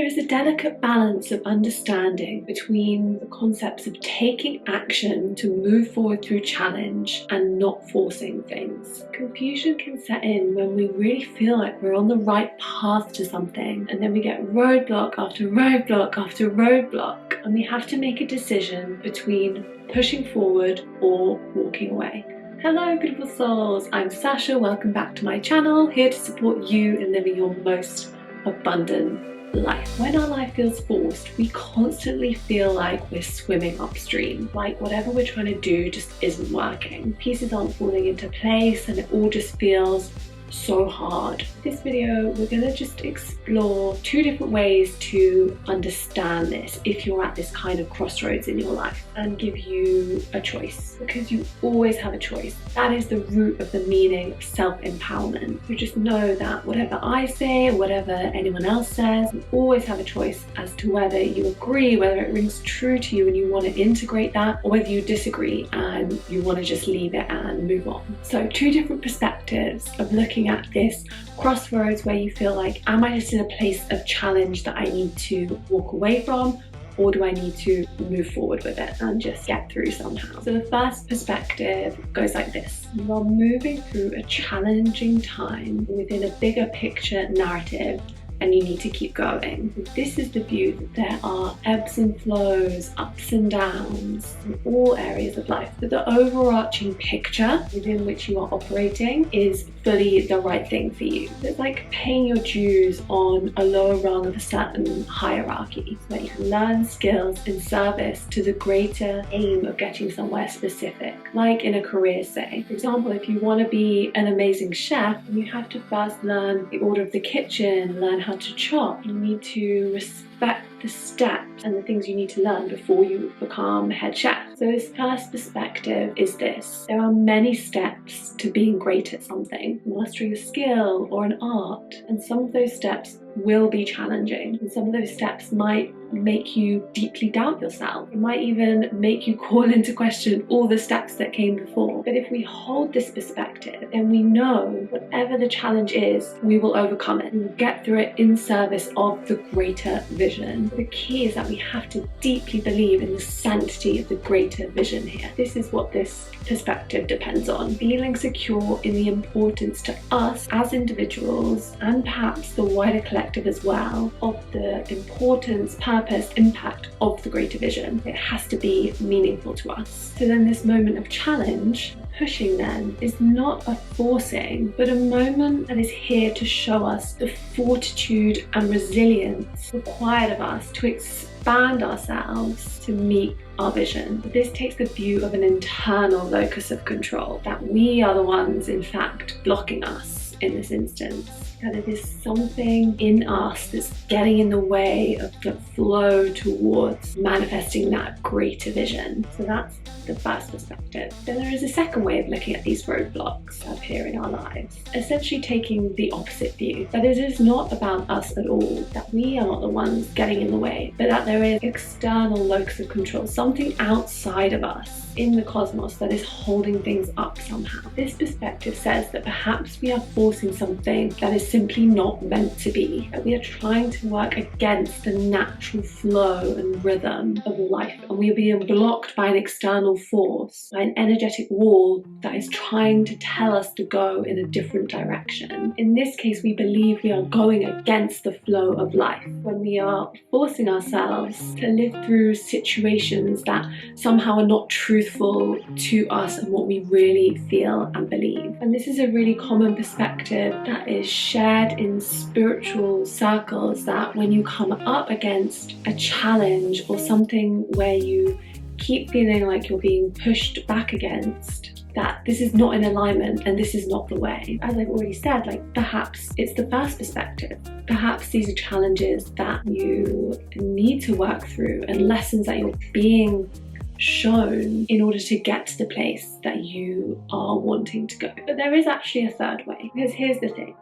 there is a delicate balance of understanding between the concepts of taking action to move forward through challenge and not forcing things. Confusion can set in when we really feel like we're on the right path to something, and then we get roadblock after roadblock after roadblock, and we have to make a decision between pushing forward or walking away. Hello beautiful souls, I'm Sasha, welcome back to my channel, here to support you in living your most abundant life. When our life feels forced, we constantly feel like we're swimming upstream, like whatever we're trying to do just isn't working. Pieces aren't falling into place and it all just feels so hard. This video, we're going to just explore two different ways to understand this if you're at this kind of crossroads in your life, and give you a choice, because you always have a choice. That is the root of the meaning of self-empowerment. So just know that whatever I say or whatever anyone else says, you always have a choice as to whether you agree, whether it rings true to you and you want to integrate that, or whether you disagree and you want to just leave it and move on. So two different perspectives of looking at this crossroads where you feel like, am I just in a place of challenge that I need to walk away from, or do I need to move forward with it and just get through somehow? So the first perspective goes like this. You are moving through a challenging time within a bigger picture narrative, and you need to keep going. This is the view that there are ebbs and flows, ups and downs in all areas of life, but the overarching picture within which you are operating is fully the right thing for you. It's like paying your dues on a lower rung of a certain hierarchy, so that you can learn skills in service to the greater aim of getting somewhere specific, like in a career, say. For example, if you want to be an amazing chef, you have to first learn the order of the kitchen, learn how to chop. You need to respect the steps and the things you need to learn before you become head chef. So this first perspective is this. There are many steps to being great at something, mastering a skill or an art, and some of those steps will be challenging, and some of those steps might make you deeply doubt yourself. It might even make you call into question all the steps that came before. But if we hold this perspective, then we know whatever the challenge is, we will overcome it. We will get through it in service of the greater vision. The key is that we have to deeply believe in the sanctity of the greater vision here. This is what this perspective depends on. Feeling secure in the importance to us as individuals, and perhaps the wider collective as well, of the importance, purpose, impact of the greater vision. It has to be meaningful to us. So then this moment of challenge, pushing then, is not a forcing, but a moment that is here to show us the fortitude and resilience required of us to expand ourselves to meet our vision. This takes the view of an internal locus of control, that we are the ones in fact blocking us in this instance. That it is something in us that's getting in the way of the flow towards manifesting that greater vision. So that's the first perspective. Then there is a second way of looking at these roadblocks that appear in our lives, essentially taking the opposite view, that it is not about us at all, that we are not the ones getting in the way, but that there is external locus of control, something outside of us in the cosmos that is holding things up somehow. This perspective says that perhaps we are forcing something that is simply not meant to be, that we are trying to work against the natural flow and rhythm of life, and we are being blocked by an external force, by an energetic wall that is trying to tell us to go in a different direction. In this case, we believe we are going against the flow of life when we are forcing ourselves to live through situations that somehow are not truthful to us and what we really feel and believe. And this is a really common perspective that is shared in spiritual circles, that when you come up against a challenge or something where you keep feeling like you're being pushed back against, that this is not in alignment and this is not the way. As I've already said, like, perhaps it's the first perspective. Perhaps these are challenges that you need to work through and lessons that you're being shown in order to get to the place that you are wanting to go. But there is actually a third way, because here's the thing.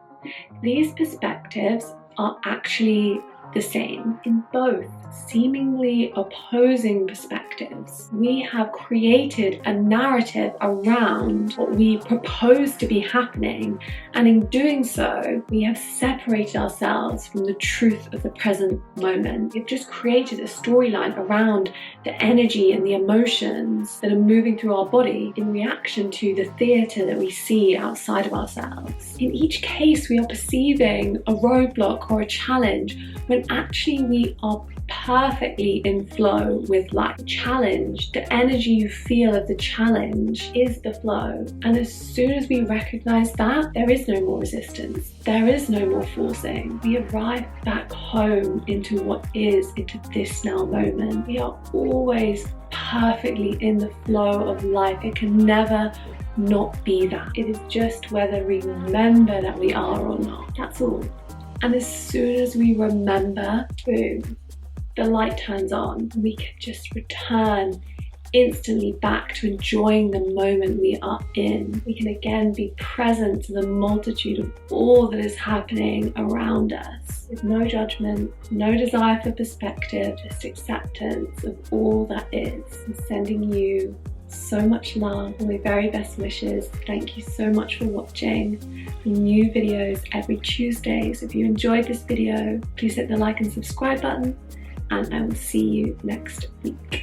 These perspectives are actually the same. In both seemingly opposing perspectives, we have created a narrative around what we propose to be happening, and in doing so, we have separated ourselves from the truth of the present moment. We've just created a storyline around the energy and the emotions that are moving through our body in reaction to the theatre that we see outside of ourselves. In each case, we are perceiving a roadblock or a challenge when actually we are perfectly in flow with life. The challenge, the energy you feel of the challenge is the flow. And as soon as we recognize that, there is no more resistance. There is no more forcing. We arrive back home into what is, into this now moment. We are always perfectly in the flow of life. It can never not be that. It is just whether we remember that we are or not. That's all. And as soon as we remember, boom, the light turns on. We can just return instantly back to enjoying the moment we are in. We can again be present to the multitude of all that is happening around us, with no judgment, no desire for perspective, just acceptance of all that is. I'm sending you so much love and my very best wishes. Thank you so much for watching. New videos every Tuesday, so if you enjoyed this video, please hit the like and subscribe button, and I will see you next week.